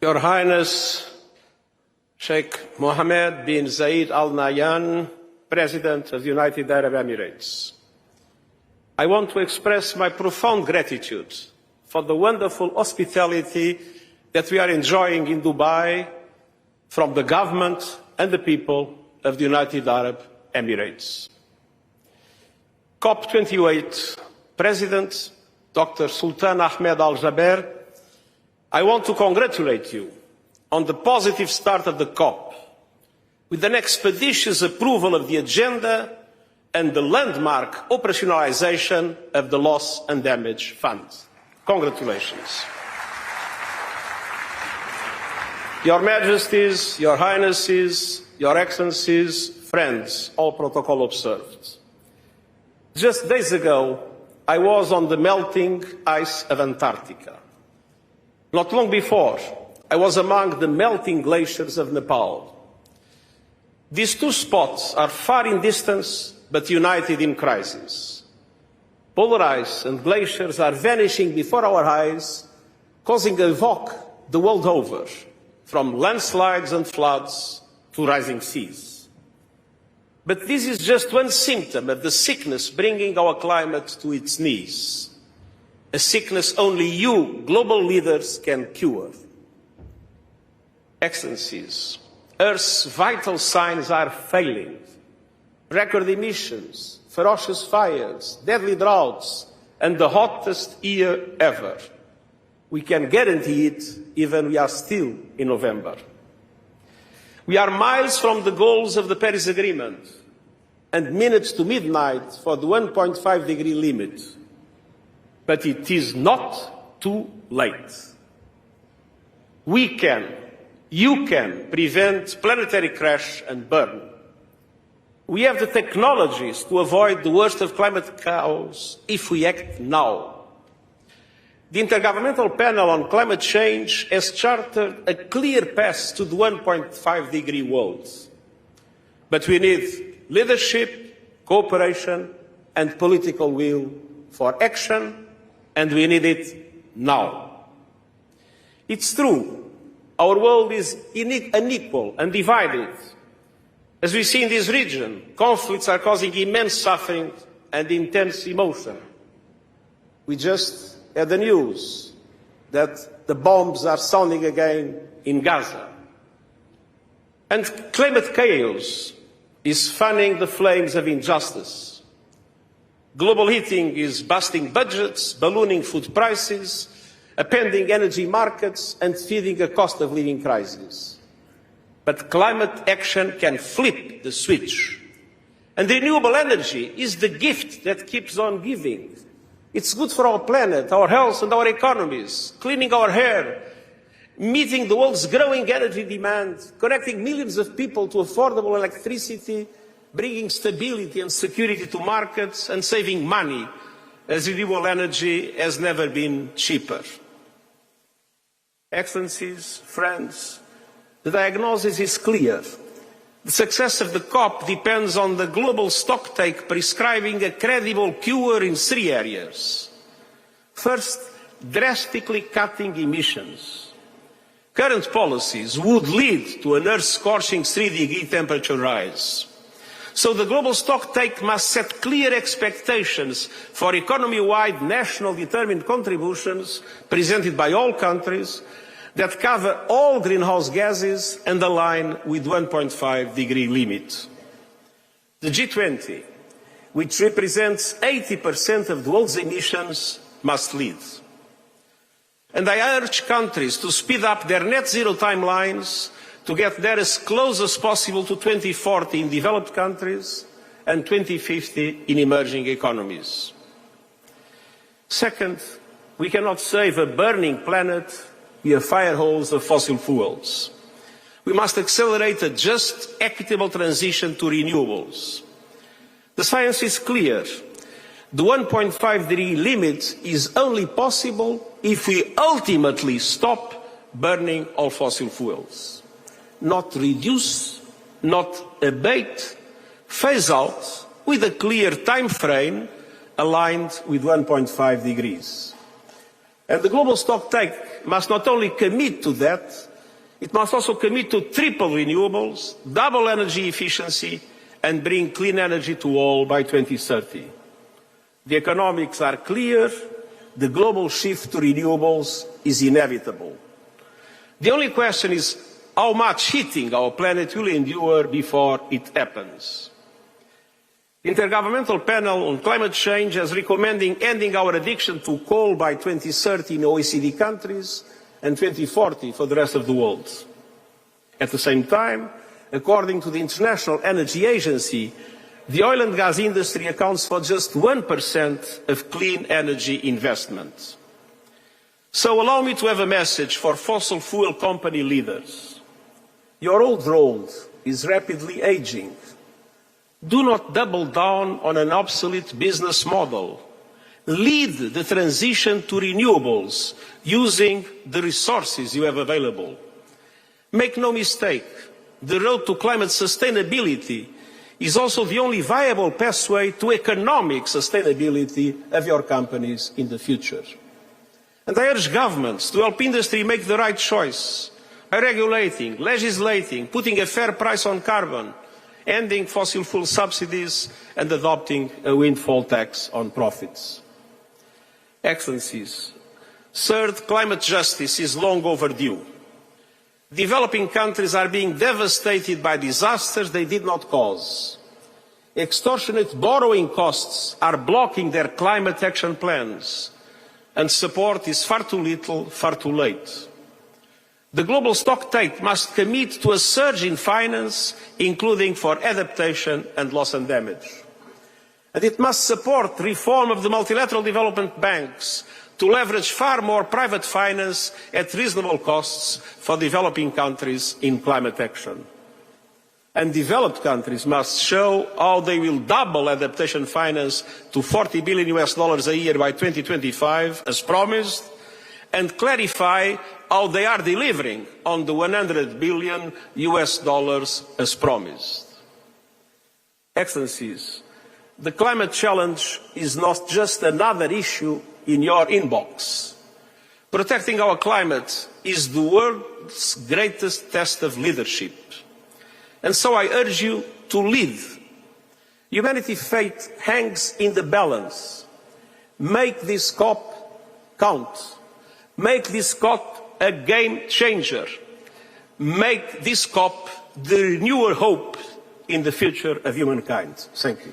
Your Highness Sheikh Mohammed bin Zayed Al Nahyan, President of the United Arab Emirates. I want to express my profound gratitude for the wonderful hospitality that we are enjoying in Dubai from the government and the people of the United Arab Emirates. COP28 President Dr. Sultan Ahmed Al Jaber, I want to congratulate you on the positive start of the COP, with an expeditious approval of the agenda and the landmark operationalization of the Loss and Damage Fund. Congratulations. Your Majesties, Your Highnesses, Your Excellencies, friends, all protocol observed. Just days ago, I was on the melting ice of Antarctica. Not long before, I was among the melting glaciers of Nepal. These two spots are far in distance, but united in crisis. Polar ice and glaciers are vanishing before our eyes, causing havoc the world over, from landslides and floods to rising seas. But this is just one symptom of the sickness bringing our climate to its knees. A sickness only you, global leaders, can cure. Excellencies, Earth's vital signs are failing. Record emissions, ferocious fires, deadly droughts, and the hottest year ever. We can guarantee it even we are still in November. We are miles from the goals of the Paris Agreement and minutes to midnight for the 1.5-degree limit. But it is not too late. We can, you can prevent planetary crash and burn. We have the technologies to avoid the worst of climate chaos if we act now. The Intergovernmental Panel on Climate Change has charted a clear path to the 1.5-degree world. But we need leadership, cooperation, and political will for action, and we need it now. It's true, our world is unequal and divided. As we see in this region, conflicts are causing immense suffering and intense emotion. We just had the news that the bombs are sounding again in Gaza. And climate chaos is fanning the flames of injustice. Global heating is busting budgets, ballooning food prices, upending energy markets, and feeding a cost of living crisis. But climate action can flip the switch. And renewable energy is the gift that keeps on giving. It's good for our planet, our health, and our economies, cleaning our air, meeting the world's growing energy demand, connecting millions of people to affordable electricity, bringing stability and security to markets, and saving money, as renewable energy has never been cheaper. Excellencies, friends, the diagnosis is clear. The success of the COP depends on the global stocktake prescribing a credible cure in 3 areas. First, drastically cutting emissions. Current policies would lead to an earth-scorching 3-degree temperature rise. So the global stocktake must set clear expectations for economy-wide national determined contributions presented by all countries that cover all greenhouse gases and align with 1.5-degree limit. The G20, which represents 80% of the world's emissions, must lead. And I urge countries to speed up their net zero timelines to get there as close as possible to 2040 in developed countries and 2050 in emerging economies. Second, we cannot save a burning planet via fire holes of fossil fuels. We must accelerate a just, equitable transition to renewables. The science is clear. The 1.5-degree limit is only possible if we ultimately stop burning all fossil fuels. Not reduce, not abate, phase out with a clear time frame aligned with 1.5 degrees. And the global stocktake must not only commit to that, It must also commit to triple renewables, double energy efficiency, and bring clean energy to all by 2030. The economics are clear. The global shift to renewables is inevitable. The only question is how much heating our planet will endure before it happens. The Intergovernmental Panel on Climate Change is recommending ending our addiction to coal by 2030 in OECD countries and 2040 for the rest of the world. At the same time, according to the International Energy Agency, the oil and gas industry accounts for just 1% of clean energy investment. So allow me to have a message for fossil fuel company leaders. Your old road is rapidly aging. Do not double down on an obsolete business model. Lead the transition to renewables using the resources you have available. Make no mistake, the road to climate sustainability is also the only viable pathway to economic sustainability of your companies in the future. And I urge governments to help industry make the right choice by regulating, legislating, putting a fair price on carbon, ending fossil fuel subsidies and adopting a windfall tax on profits. Excellencies, third, climate justice is long overdue. Developing countries are being devastated by disasters they did not cause. Extortionate borrowing costs are blocking their climate action plans, and support is far too little, far too late. The global stocktake must commit to a surge in finance, including for adaptation and loss and damage. And it must support reform of the multilateral development banks to leverage far more private finance at reasonable costs for developing countries in climate action. And developed countries must show how they will double adaptation finance to $40 billion a year by 2025, as promised, and clarify how they are delivering on the $100 billion as promised. Excellencies, the climate challenge is not just another issue in your inbox. Protecting our climate is the world's greatest test of leadership. And so I urge you to lead. Humanity's fate hangs in the balance. Make this COP count. Make this COP a game changer. Make this COP the renewal hope in the future of humankind. Thank you.